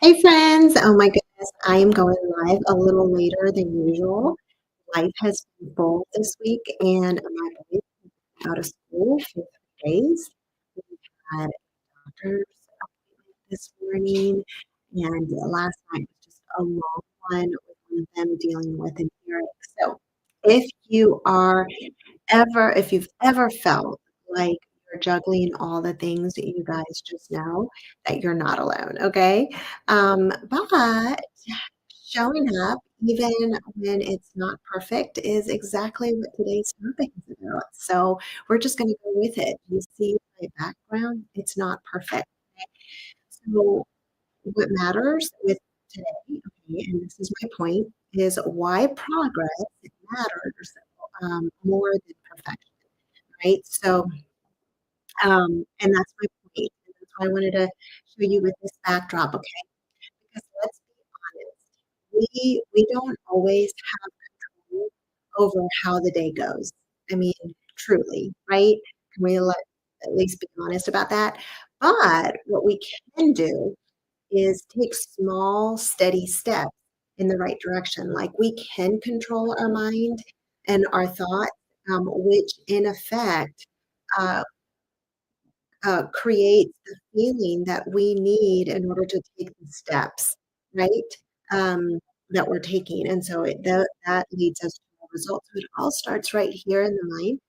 Hey friends, oh my goodness, I am going live a little later than usual. Life has been full this week, and my boys are out of school for 3 days. We had a doctor's appointment this morning, and last night was just a long one with one of them dealing with an earache. So, if you are if you've ever felt like you're juggling all the things that you guys just know, that you're not alone, okay? But showing up, even when it's not perfect, is exactly what today's topic is about. So we're just going to go with it. You see my background? It's not perfect. Okay? So what matters with today, okay, and this is my point, is why progress matters more than perfection, right? So, and that's my point. And that's why I wanted to show you with this backdrop, okay? Because let's be honest, we don't always have control over how the day goes. I mean, truly, right? Can we at least be honest about that? But what we can do is take small, steady steps in the right direction. Like we can control our mind and our thoughts, which in effect uh, creates the feeling that we need in order to take the steps, right? Um, that we're taking. And so that leads us to a result. So it all starts right here in the mind.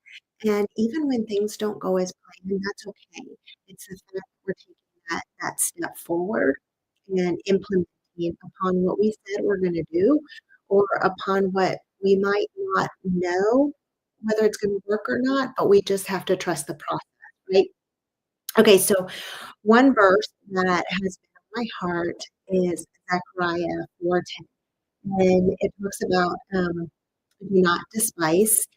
And even when things don't go as planned, that's okay. It's the fact that we're taking that step forward and implementing upon what we said we're going to do or upon what we might not know whether it's going to work or not, but we just have to trust the process, right? Okay, so one verse that has been on my heart is Zechariah 4:10, and it talks about do not despise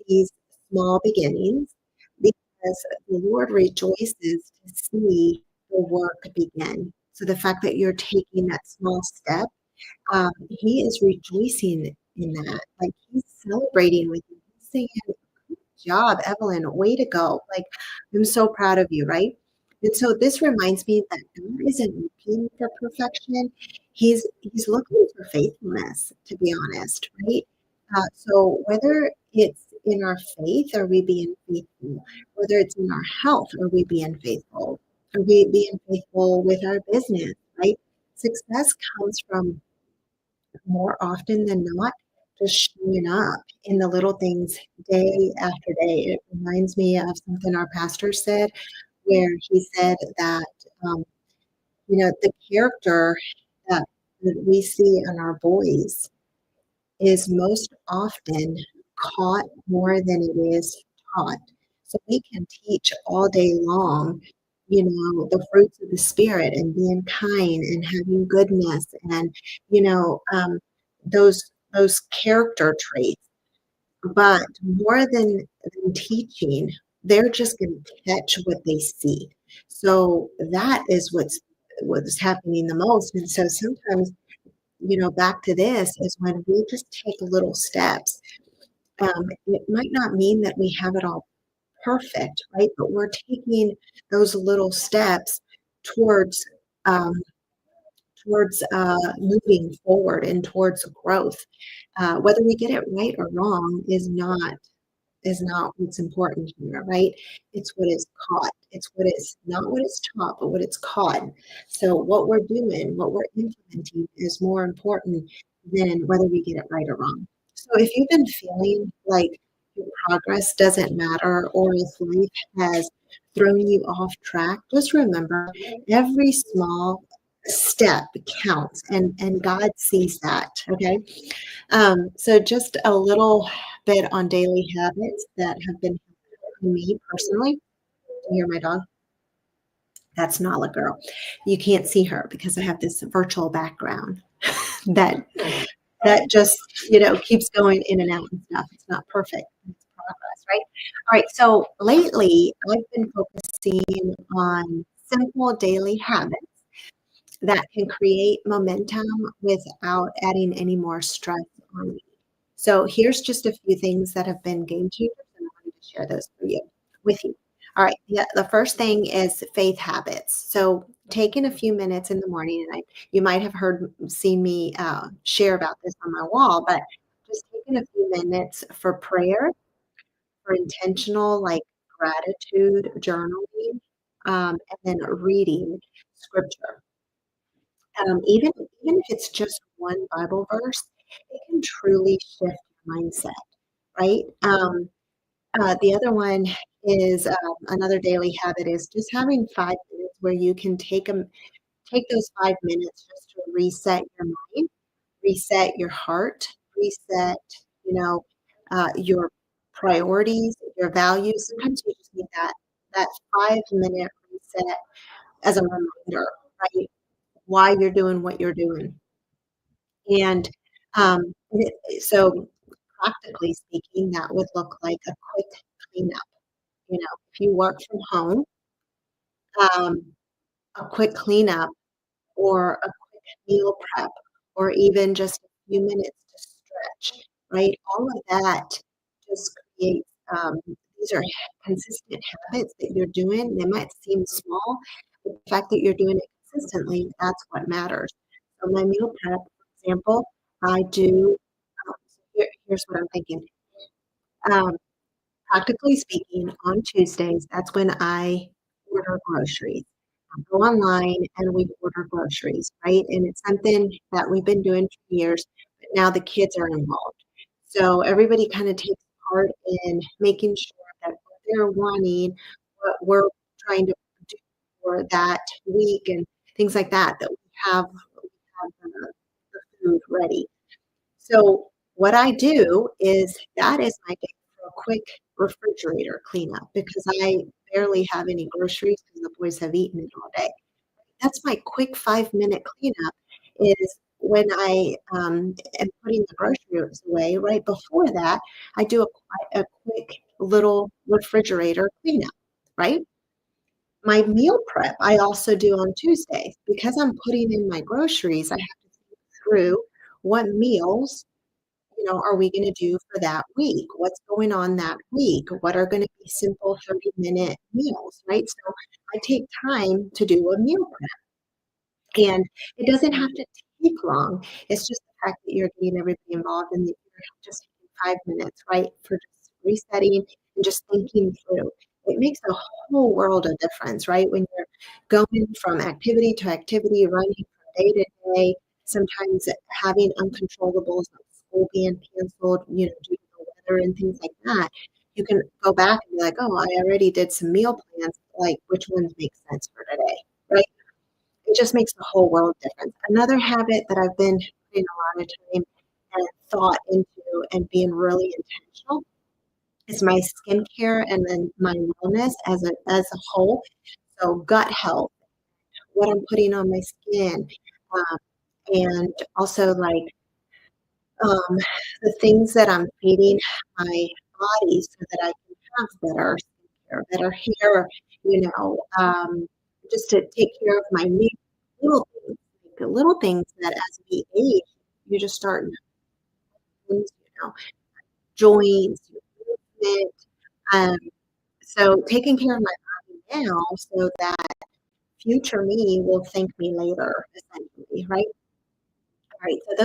these small beginnings because the Lord rejoices to see the work begin. So the fact that you're taking that small step, He is rejoicing in that. Like He's celebrating with you. He's saying, job, Evelyn. Way to go. Like, I'm so proud of you, right? And so this reminds me that God isn't looking for perfection. He's looking for faithfulness, to be honest, right? So whether it's in our faith, are we being faithful? Whether it's in our health, are we being faithful? Are we being faithful with our business, right? Success comes from more often than not, just showing up in the little things day after day. It reminds me of something our pastor said, where he said that, um, the character that we see in our boys is most often caught more than it is taught. So we can teach all day long, the fruits of the spirit and being kind and having goodness and, those character traits. But more than teaching, they're just going to catch what they see. So that is what's happening the most. And so sometimes, back to this is when we just take little steps. It might not mean that we have it all perfect, right? But we're taking those little steps towards um, moving forward and towards growth. Whether we get it right or wrong is not what's important here, right? It's what is caught. It's what is not what is taught, but what it's caught. So what we're doing, what we're implementing is more important than whether we get it right or wrong. So if you've been feeling like your progress doesn't matter or if life has thrown you off track, just remember every small step counts and God sees that. Okay. So just a little bit on daily habits that have been helping me personally. Do you hear my dog? That's Nala girl. You can't see her because I have this virtual background that just keeps going in and out and stuff. It's not perfect. It's progress, right? All right. So lately, I've been focusing on simple daily habits that can create momentum without adding any more stress on me. So here's just a few things that have been game changers, and I wanted to share those with you. All right, yeah, the first thing is faith habits. So taking a few minutes in the morning, and I you might have seen me, share about this on my wall, but just taking a few minutes for prayer, for intentional, like, gratitude journaling, and then reading scripture. Even if it's just one Bible verse, it can truly shift your mindset, right? The other one is, another daily habit is just having 5 minutes where you can take those 5 minutes just to reset your mind, reset your heart, reset, you know, your priorities, your values. Sometimes you just need that 5-minute reset as a reminder, right? Why you're doing what you're doing. And, so practically speaking, that would look like a quick cleanup. If you work from home, um, a quick cleanup or a quick meal prep or even just a few minutes to stretch, right? All of that just creates, these are consistent habits that you're doing. They might seem small, but the fact that you're doing it consistently, that's what matters. So my meal prep, for example, I do, here's what I'm thinking. Um, Practically speaking, on Tuesdays, that's when I order groceries. I go online and we order groceries, right? And it's something that we've been doing for years, but now the kids are involved. So everybody kind of takes part in making sure that what they're wanting, what we're trying to do for that week and things like that, that we have the food ready. So what I do is that is my day for a quick refrigerator cleanup because I barely have any groceries because the boys have eaten it all day. That's my quick 5-minute cleanup is when I, am putting the groceries away. Right before that, I do a quick little refrigerator cleanup, right? My meal prep, I also do on Tuesdays. Because I'm putting in my groceries, I have to think through what meals are we gonna do for that week? What's going on that week? What are gonna be simple 30-minute meals, right? So I take time to do a meal prep, and it doesn't have to take long. It's just the fact that you're getting everybody involved and that you're just taking 5 minutes, right, for just resetting and just thinking through. It makes a whole world of difference, right? When you're going from activity to activity, running from day to day, sometimes having uncontrollables like school being canceled, due to the weather and things like that, you can go back and be like, "Oh, I already did some meal plans, like, which ones make sense for today?" Right? It just makes a whole world difference. Another habit that I've been putting a lot of time and thought into and being really intentional is my skincare and then my wellness as a whole. So gut health, what I'm putting on my skin, um, and also like um, the things that I'm feeding my body so that I can have better skincare, better hair, just to take care of my little things, like the little things that as we age, you just start noticing, joints, movement. Um, so taking care of my body now so that future me will thank me later, essentially, right? Right, so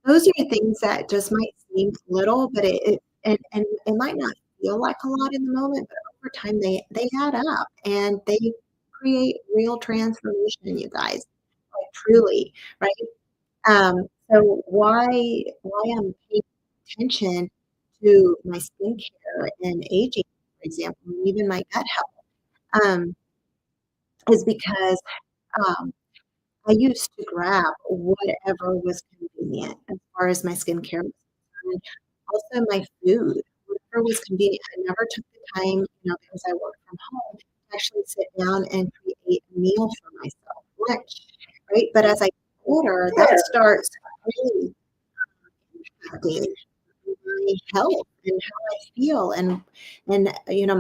those are things that just might seem little, but and it might not feel like a lot in the moment, but over time they add up and they create real transformation, you guys, like truly, right? So why I'm paying attention to my skincare and aging, for example, and even my gut health, is because um, I used to grab whatever was convenient as far as my skincare was concerned. Also my food, whatever was convenient. I never took the time, because I work from home, to actually sit down and create a meal for myself, lunch, right? But as I get older, that starts really impacting my health and how I feel and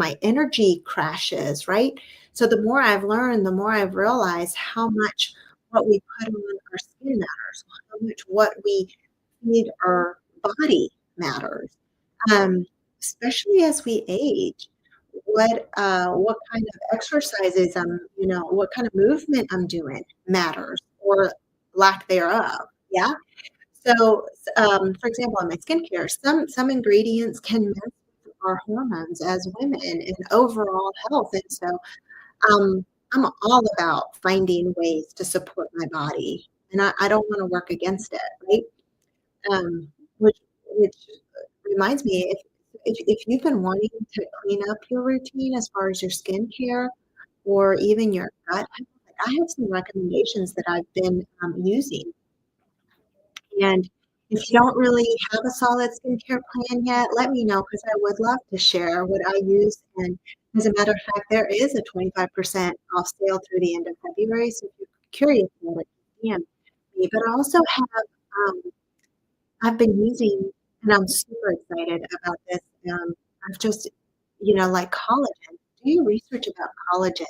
my energy crashes, right? So the more I've learned, the more I've realized how much what we put on our skin matters, how much what we feed our body matters. Um, Especially as we age. what kind of exercises what kind of movement I'm doing matters or lack thereof. Yeah. So, for example, on my skincare, some ingredients can mess with our hormones as women and overall health. And so, um, I'm all about finding ways to support my body, and I don't want to work against it, right? Um, which reminds me, if you've been wanting to clean up your routine as far as your skincare or even your gut, I have some recommendations that I've been using. And if you don't really have a solid skincare plan yet, let me know because I would love to share what I use. And as a matter of fact, there is a 25% off sale through the end of February. So if you're curious about it, DM me. But I also have, um, I've been using, and I'm super excited about this. I've just, like collagen. Do you research about collagen?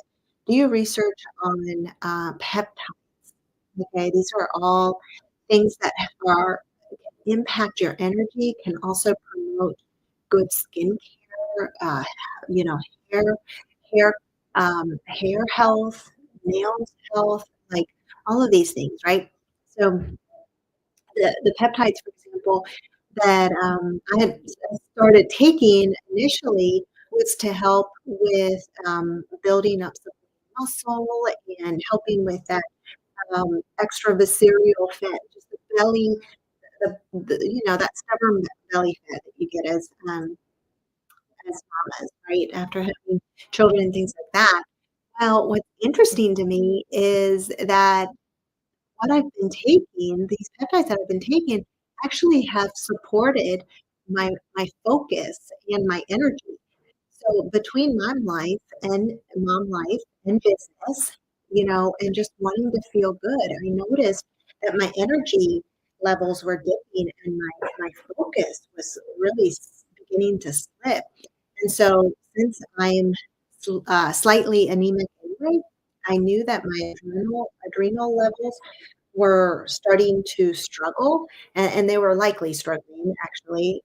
Do you research on peptides? Okay, these are all things that are impact your energy, can also promote good skincare, you know, hair hair, hair health, nails health, like all of these things, right? So the peptides, for example, that I had started taking initially was to help with building up some muscle and helping with that extra visceral fat, just the belly, that stubborn belly fat that you get as mamas, right? After having children and things like that. Well, what's interesting to me is that what I've been taking, these peptides that I've been taking actually have supported my focus and my energy. So between mom life and business, and just wanting to feel good, I noticed that my energy levels were dipping and my focus was really beginning to slip. And so since I'm slightly anemic anyway, I knew that my adrenal levels were starting to struggle, and they were likely struggling actually.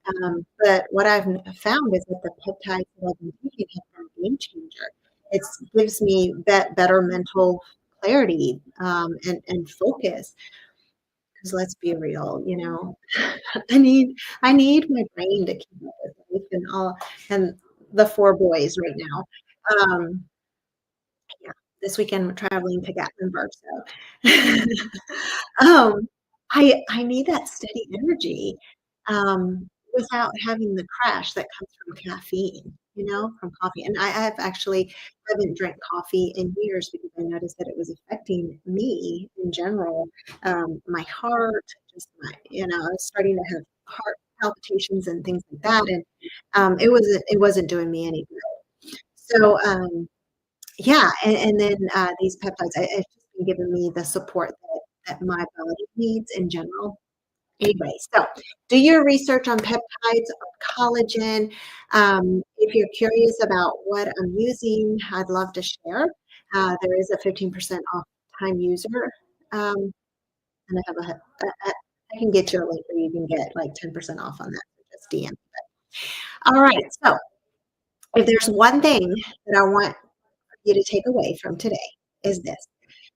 But what I've found is that the peptides that I've been taking have been a game changer. It gives me better mental clarity and focus. Because let's be real, I need my brain to keep up with life and the four boys right now. Um, yeah, this weekend we're traveling to Gatlinburg, so Um, I need that steady energy, without having the crash that comes from caffeine, from coffee, and I actually haven't drank coffee in years because I noticed that it was affecting me in general, my heart, just I was starting to have heart palpitations and things like that, and, it wasn't doing me any good. So, yeah, and then, these peptides, it's just been giving me the support that my body needs in general. Anyway, so do your research on peptides, on collagen. If you're curious about what I'm using, I'd love to share. There is a 15% off time user, and I have I can get you a link where you can get, like, 10% off on that, so just DM. Alright, so if there's one thing that I want you to take away from today is this.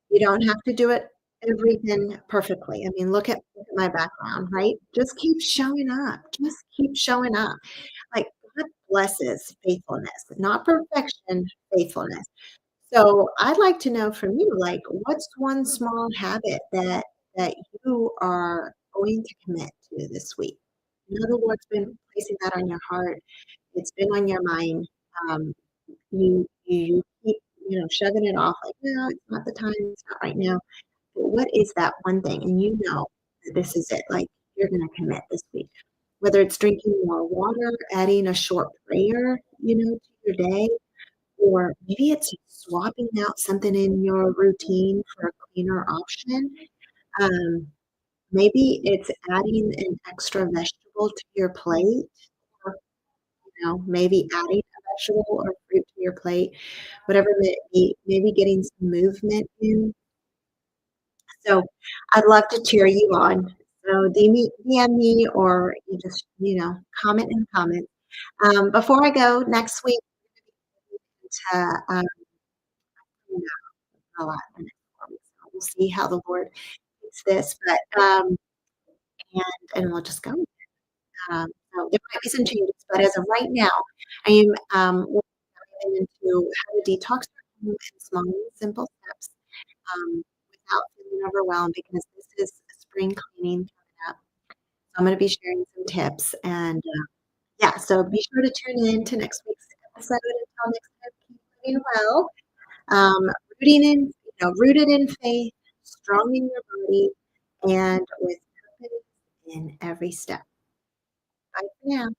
You don't have to do it everything perfectly. I mean, look at my background, right? Just keep showing up. Just keep showing up. Like God blesses faithfulness, not perfection, faithfulness. So I'd like to know from you, like, what's one small habit that you are going to commit to this week? In other words, been placing that on your heart. It's been on your mind. Um, you keep, shoving it off like, "No, it's not the time, it's not right now." But what is that one thing? And you know that this is it, like, you're gonna commit this week. Whether it's drinking more water, adding a short prayer, to your day, or maybe it's swapping out something in your routine for a cleaner option. Um, maybe it's adding an extra vegetable to your plate, or, maybe adding a vegetable or fruit to your plate, whatever it may be, maybe getting some movement in. So I'd love to cheer you on. So DM me or you just, comment in the comments. Before I go next week, to, you know, a lot in the next 4 weeks. So we'll see how the Lord takes this, but, and we'll just go. So there might be some changes, but as of right now, I am, diving into how to detox our home in small and simple steps, without feeling overwhelmed because this is a spring cleaning coming up. So I'm gonna be sharing some tips and, yeah, so be sure to tune in to next week's episode. Until next time, keep living well, um, rooted in faith, strong in your body, and with purpose in every step. Bye for now.